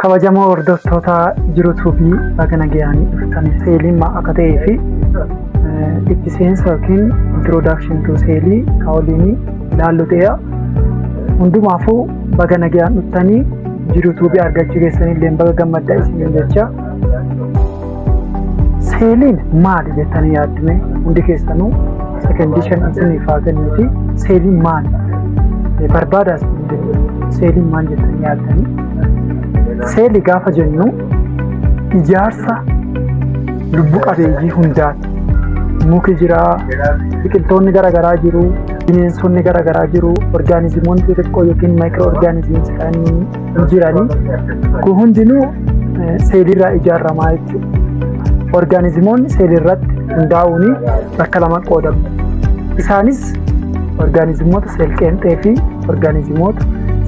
kabajamoo hordoftoota jiruutuu fi baga nagayaanii dhuftanii seeliin maal akka ta'ee fi itti seensa yookiin introduction to seelii kaawoliin ilaallu ta'eera. Hundumaafuu baga nagayaan dhuftanii jiruutuu fi argachuu keessanii illee baga gammaddaa isiniin jecha. Seeliin maali jettanii yaaddame hundi keessanuu sekondishan isiniif haa kennuuti. Seeliin maali barbaadaas seeliin maal jettanii yaaddanii? Seelii gaafa jennu ijaarsa lubbu qabeeyyii hundaati. Muki jiraa, biqiltoonni garaagaraa jiru, bineensonni garaagaraa jiru, orgaanizimoonni xixiqqoo yookiin maayikiroo orgaanizimii kan jiranii kun hundinuu seeliirraa ijaaramaa jechuudha. Orgaanizimoonni seeliirratti hundaa'uun bakka lama qoodamu. Isaanis orgaanizimoota seel qeenxee fi orgaanizimoota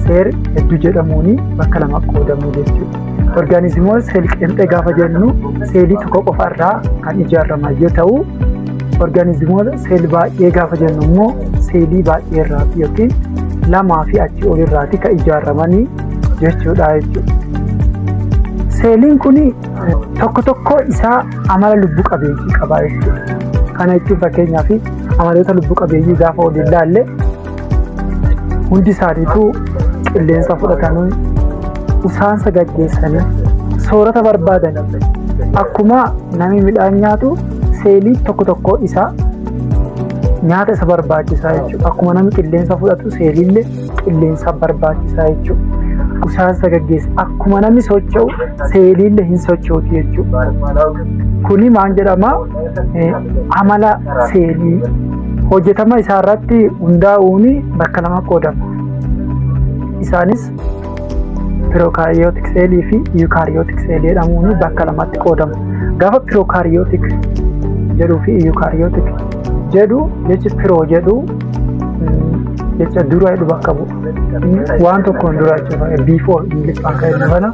seer hedduu jedhamuun bakka lama qoodamu jechuudha. Orgaanizimoota seel qeenxee gaafa jennu seelii tokko qofa irraa kan ijaaraman yoo ta'u, orgaanizimoota seel baay'ee gaafa jennu immoo seelii baay'ee irraa yookiin lamaa fi achii ol irraati kan ijaaramanii jechuudha. Seeliin kun tokko tokko isaa amala lubbu qabeeyyii qaba jechuudha. Kana jechuun fakkeenyaaf amaloota lubbu qabeeyyii gaafa ol ilaalle hundi isaaniituu qilleensa fudhatanii usaansa gaggeessanii soorata barbaadan akkuma namni midhaan nyaatu seelii tokko tokko isaa nyaata isa barbaachisaa jechuudha. Akkuma namni qilleensa fudhatu seeliillee qilleensa barbaachisaa jechuudha. Usaansa gaggeessa akkuma namni socho'u seeliillee hin sochooti jechuudha. Kuni maal jedhama? Amala seelii hojjetama isaa irratti hundaa'uun bakka lama qoodama. Isaanis pirookaariyootik seelii fi yuukaariyootik seelii jedhamuun bakka lamatti qoodamu. Gaafa pirookaariyootik jedhuu fi yuukaariyootik jedhu jechi piroo jedhu jecha dura jedhu bakka bu'a. Waan tokkoon dura jechuudha. Before ingiliffaan kan jennu kana.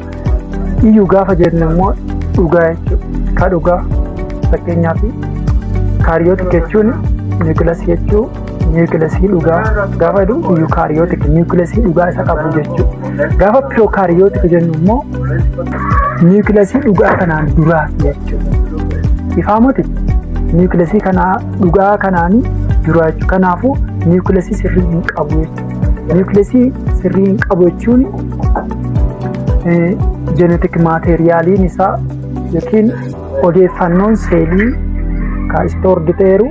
Iyyuu gaafa jennu immoo dhugaa jechuudha. Ka dhugaa fakkeenyaaf kaariyootik jechuun niwukilasii jechuun niwukilasii dhugaa gaafa jedhu yuukaariyootik niwukilasii dhugaa isa qabu jechuudha. Gaafa pirookaariyootik jennu immoo niwukilasii dhugaa kanaan duraati jechuudha. Ifaamooti niwukilasii kanaa dhugaa kanaan duraa jechuudha. Kanaafuu niwukilasii sirrii hin qabu jechuudha. Niwukilasii sirrii hin qabu jechuun jeenetik maateriyaaliin isaa yookiin odeeffannoon seelii kan istoordi ta'eeru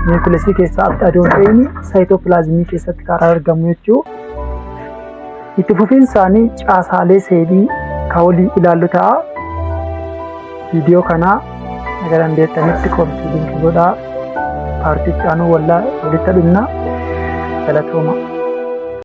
niwukilasii keessaa adoon ta'een saayitoopilaazimii keessatti kan argamu jechuudha. Itti fufiinsaanii caasaalee seelii kan walii ilaallu ta'a. Viidiyoo kanaa akka dandeettanitti koompiitii godhaa paartichaanuu walitti dhufna galatooma.